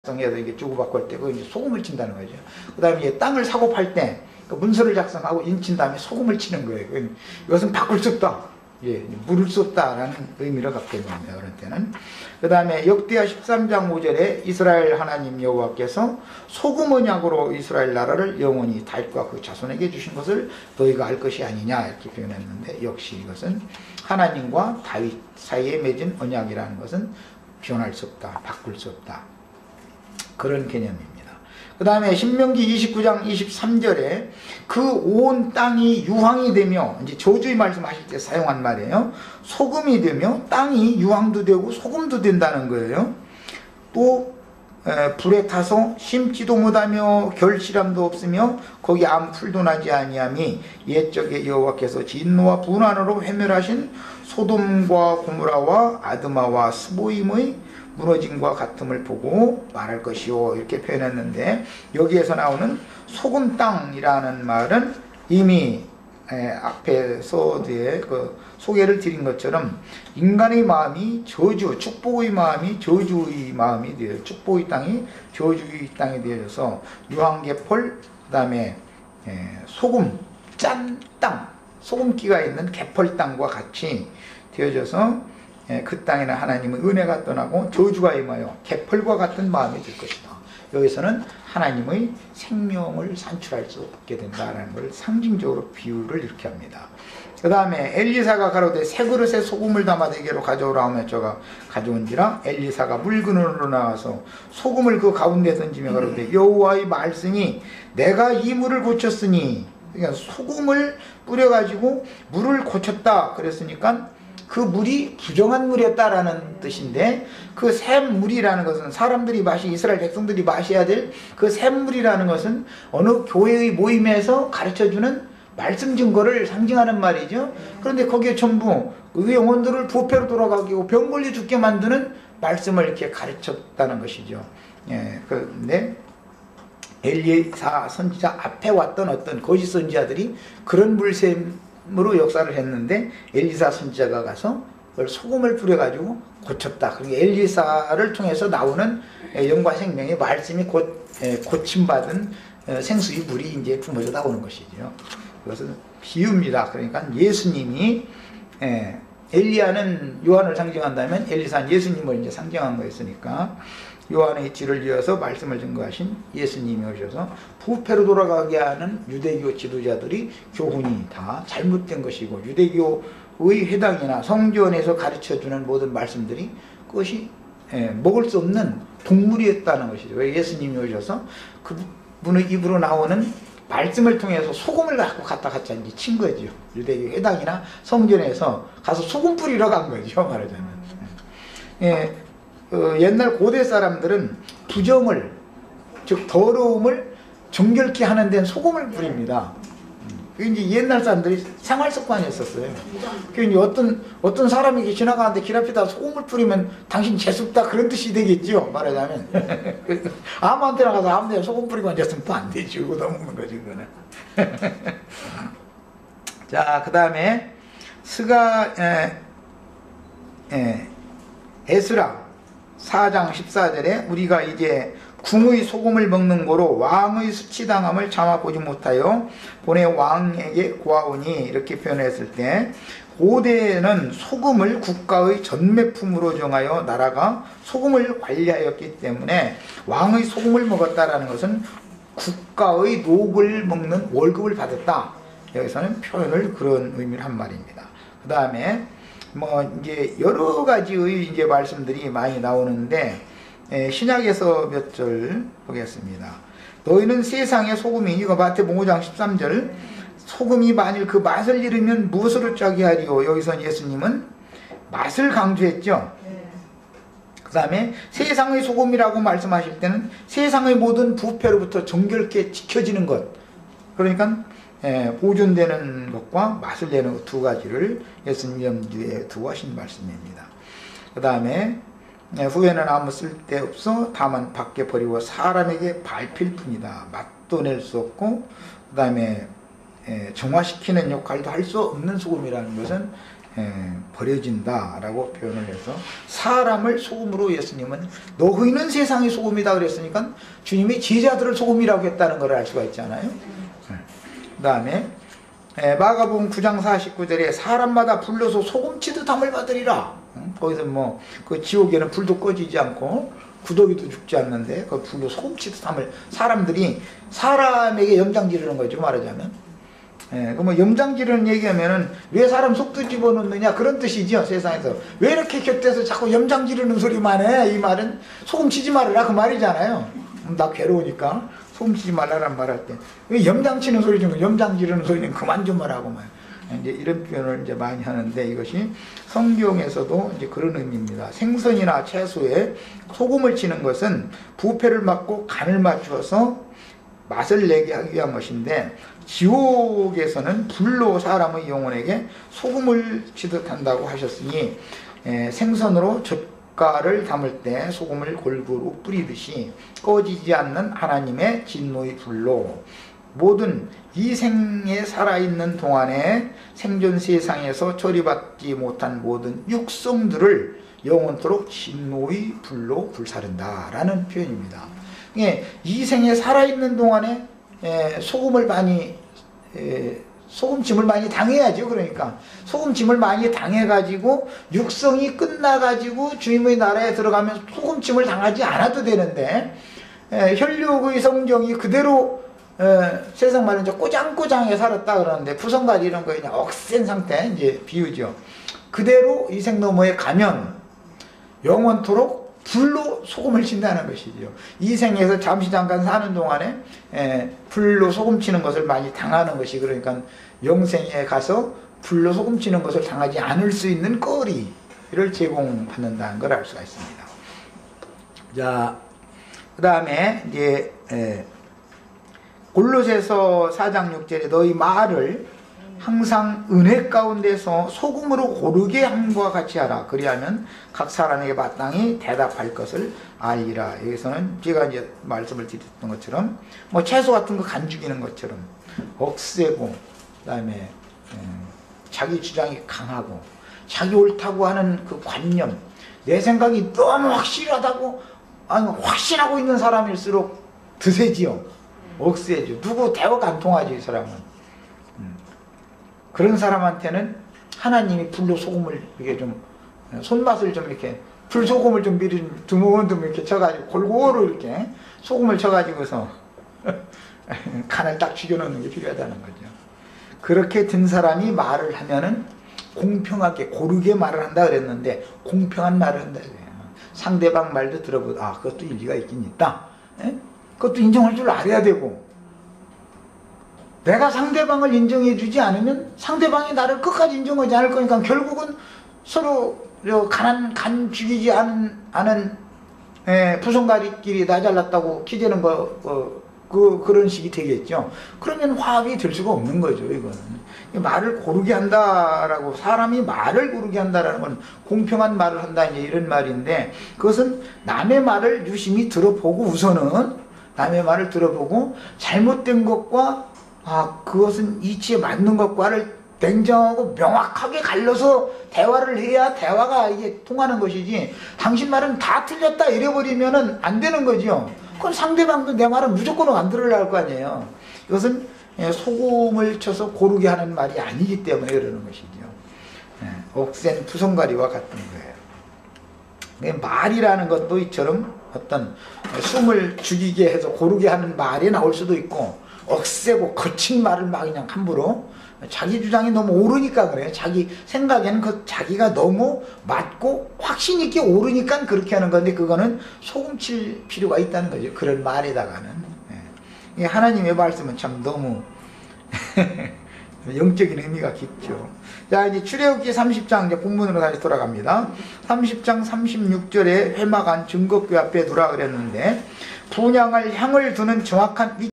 작성해서 이게 주고받고 할 때 그 이제 소금을 친다는 거죠. 그다음에 이제 땅을 사고 팔 때 그 문서를 작성하고 인친 다음에 소금을 치는 거예요. 이것은 바꿀 수 없다. 예, 물을 수 없다라는 의미를 갖게 됩니다. 그런 때는. 그 다음에 역대하 13장 5절에 이스라엘 하나님 여호와께서 소금 언약으로 이스라엘 나라를 영원히 다윗과 그 자손에게 주신 것을 너희가 알 것이 아니냐 이렇게 표현했는데, 역시 이것은 하나님과 다윗 사이에 맺은 언약이라는 것은 변할 수 없다, 바꿀 수 없다, 그런 개념입니다. 그 다음에 신명기 29장 23절에 그 온 땅이 유황이 되며, 이제 저주의 말씀하실 때 사용한 말이에요. 소금이 되며 땅이 유황도 되고 소금도 된다는 거예요. 또 불에 타서 심지도 못하며 결실함도 없으며 거기 아무 풀도 나지 아니함이 옛적에 여호와께서 진노와 분한으로 회멸하신 소돔과 고무라와 아드마와 스보임의 무너짐과 같음을 보고 말할 것이요, 이렇게 표현했는데, 여기에서 나오는 소금 땅이라는 말은 이미 앞에서 그 소개를 드린 것처럼 인간의 마음이 저주, 축복의 마음이 저주의 마음이 되어, 축복의 땅이 저주의 땅이 되어져서 유황개펄, 그 다음에 소금 짠 땅, 소금기가 있는 개펄 땅과 같이 되어져서 그 땅에는 하나님의 은혜가 떠나고 저주가 임하여 개펄과 같은 마음이 될 것이다. 여기서는 하나님의 생명을 산출할 수 없게 된다는 걸 상징적으로 비유를 이렇게 합니다. 그 다음에 엘리사가 가로되 새 그릇에 소금을 담아 내게로 가져오라 하며 저가 가져온지라 엘리사가 물그릇으로 나와서 소금을 그 가운데 던지며 가로되 여호와의 말씀이 내가 이 물을 고쳤으니, 그러니까 소금을 뿌려가지고 물을 고쳤다 그랬으니까 그 물이 부정한 물이었다라는 뜻인데, 그 샘물이라는 것은 사람들이 이스라엘 백성들이 마셔야 될 그 샘물이라는 것은 어느 교회의 모임에서 가르쳐주는 말씀 증거를 상징하는 말이죠. 그런데 거기에 전부 그 영혼들을 부패로 돌아가게 하고 병 걸려 죽게 만드는 말씀을 이렇게 가르쳤다는 것이죠. 예, 그런데 엘리사 선지자 앞에 왔던 어떤 거짓 선지자들이 그런 물샘으로 역사를 했는데, 엘리사 선지자가 가서 그걸 소금을 뿌려가지고 고쳤다. 그러니까 엘리사를 통해서 나오는 영과 생명의 말씀이 고침받은 생수의 물이 이제 뿜어져 나오는 것이죠. 그것은 비유입니다. 그러니까 예수님이, 엘리야는 요한을 상징한다면 엘리사는 예수님을 이제 상징한 거였으니까, 요한의 뒤를 이어서 말씀을 증거하신 예수님이 오셔서 부패로 돌아가게 하는 유대교 지도자들이 교훈이 다 잘못된 것이고, 유대교의 회당이나 성전에서 가르쳐주는 모든 말씀들이 그것이 먹을 수 없는 동물이었다는 것이죠. 왜 예수님이 오셔서 그분의 입으로 나오는 말씀을 통해서 소금을 갖다 이제 친 거죠. 유대교 회당이나 성전에서 가서 소금 뿌리러 간 거죠, 말하자면. 옛날 고대 사람들은 부정을, 즉 더러움을 정결케 하는 데는 소금을 뿌립니다. 그게 이제 옛날 사람들이 생활 습관이었었어요. 그 이제 어떤 사람이 지나가는데 길 앞에다 소금을 뿌리면 당신 재수없다, 그런 뜻이 되겠죠, 말하자면. 아무한테나 가서 아무데나 소금 뿌리고 앉았으면 또 안 되지. 이거 넘는 거지, 그거는. 자, 그 다음에 에스라 4장 14절에 우리가 이제 궁의 소금을 먹는 거로 왕의 수치당함을 참아 보지 못하여 본의 왕에게 고하오니, 이렇게 표현했을 때, 고대에는 소금을 국가의 전매품으로 정하여 나라가 소금을 관리하였기 때문에 왕의 소금을 먹었다라는 것은 국가의 녹을 먹는 월급을 받았다. 여기서는 표현을 그런 의미를 한 말입니다. 그 다음에 이제 여러 가지의 이제 말씀들이 많이 나오는데, 신약에서 몇 절 보겠습니다. 너희는 세상의 소금이니, 이거 마태복음 5장 13절, 소금이 만일 그 맛을 잃으면 무엇으로 짜게 하리요? 여기서 예수님은 맛을 강조했죠. 그 다음에 세상의 소금이라고 말씀하실 때는 세상의 모든 부패로부터 정결케 지켜지는 것, 그러니까 보존되는 것과 맛을 내는 것 두 가지를 예수님 염두에 두고 하신 말씀입니다. 그 다음에 후에는 아무 쓸데없어 다만 밖에 버리고 사람에게 밟힐 뿐이다. 맛도 낼 수 없고, 그 다음에 정화시키는 역할도 할 수 없는 소금이라는 것은 버려진다라고 표현을 해서 사람을 소금으로 예수님은 너희는 세상의 소금이다 그랬으니까 주님이 제자들을 소금이라고 했다는 걸 알 수가 있잖아요. 그 다음에 마가복음 9장 49절에 사람마다 불러서 소금치듯 함을 받으리라. 거기서 뭐 그 지옥에는 불도 꺼지지 않고 구더기도 죽지 않는데 그 불로 소금치듯 함을 사람들이 사람에게 염장 지르는 거죠, 말하자면. 뭐 염장 지르는 얘기하면은 왜 사람 속도 집어넣느냐 그런 뜻이죠. 세상에서 왜 이렇게 곁에서 자꾸 염장 지르는 소리만 해. 이 말은 소금 치지 말아라 그 말이잖아요. 나 괴로우니까 소금 치지 말라란 말할 때 왜 염장 치는 소리 좀 염장 지르는 소리는 그만 좀 하라고 말. 이제 이런 표현을 이제 많이 하는데 이것이 성경에서도 이제 그런 의미입니다. 생선이나 채소에 소금을 치는 것은 부패를 막고 간을 맞추어서 맛을 내게 하기 위한 것인데 지옥에서는 불로 사람의 영혼에게 소금을 치듯 한다고 하셨으니 생선으로 젓갈을 담을 때 소금을 골고루 뿌리듯이 꺼지지 않는 하나님의 진노의 불로 모든 이 생에 살아있는 동안에 생존 세상에서 처리받지 못한 모든 육성들을 영원토록 진노의 불로 불사른다 라는 표현입니다. 이 생에 살아있는 동안에 소금을 많이 소금침을 많이 당해야죠. 그러니까 소금침을 많이 당해가지고 육성이 끝나가지고 주님의 나라에 들어가면 소금침을 당하지 않아도 되는데 혈육의 성정이 그대로 세상 말은 이제 꼬장꼬장에 살았다 그러는데 부성갈 이런 거 그냥 억센 상태 이제 비유죠. 그대로 이 생 너머에 가면 영원토록 불로 소금을 친다는 것이죠. 이 생에서 잠시 잠깐 사는 동안에 불로 소금 치는 것을 많이 당하는 것이 그러니까 영생에 가서 불로 소금 치는 것을 당하지 않을 수 있는 거리를 제공받는다는 걸 알 수가 있습니다. 자, 그 다음에 이제 골로새서 4장 6절에 너희 말을 항상 은혜 가운데서 소금으로 고르게 함과 같이 하라. 그리하면 각 사람에게 마땅히 대답할 것을 알리라. 여기서는 제가 이제 말씀을 드렸던 것처럼 뭐 채소 같은 거 간 죽이는 것처럼 억세고 그다음에 자기 주장이 강하고 자기 옳다고 하는 그 관념 내 생각이 너무 확실하다고 아니 확신하고 있는 사람일수록 드세지요. 억세죠. 누구 대화가 안 통하지 이 사람은. 그런 사람한테는 하나님이 불로 소금을 이렇게 좀 손맛을 좀 이렇게 불소금을 좀 미리 두번 이렇게 쳐가지고 골고루 이렇게 소금을 쳐가지고서 간을 딱 죽여놓는 게 필요하다는 거죠. 그렇게 든 사람이 말을 하면은 공평하게 고르게 말을 한다 그랬는데 공평한 말을 한다 그래요. 상대방 말도 들어보고 아 그것도 일리가 있긴 있다. 그것도 인정할 줄 알아야 되고. 내가 상대방을 인정해 주지 않으면 상대방이 나를 끝까지 인정하지 않을 거니까 결국은 서로 간 죽이지 않은 부성가리끼리 나 잘났다고 키재는 그런 식이 되겠죠. 그러면 화합이 될 수가 없는 거죠. 이거는 말을 고르게 한다라고 사람이 말을 고르게 한다라는 건 공평한 말을 한다 이제 이런 말인데 그것은 남의 말을 유심히 들어보고 우선은 남의 말을 들어보고 잘못된 것과 그것은 이치에 맞는 것과를 냉정하고 명확하게 갈라서 대화를 해야 대화가 이게 통하는 것이지 당신 말은 다 틀렸다 이래버리면은 안 되는 거죠. 그건 상대방도 내 말은 무조건 안 들으려고 할 거 아니에요. 이것은 소금을 쳐서 고르게 하는 말이 아니기 때문에 그러는 것이죠. 억센 부성가리와 같은 거예요. 말이라는 것도 이처럼 어떤 숨을 죽이게 해서 고르게 하는 말이 나올 수도 있고 억세고 거친 말을 막 그냥 함부로 자기 주장이 너무 옳으니까 그래요. 자기 생각에는 그 자기가 너무 맞고 확신 있게 옳으니까 그렇게 하는 건데 그거는 소금칠 필요가 있다는 거죠. 그런 말에다가는 하나님의 말씀은 참 너무 영적인 의미가 깊죠. 자 이제 출애굽기 30장 이제 본문으로 다시 돌아갑니다. 30장 36절에 회막안 증거궤 앞에 두라 그랬는데 분향할 향을 두는 정확한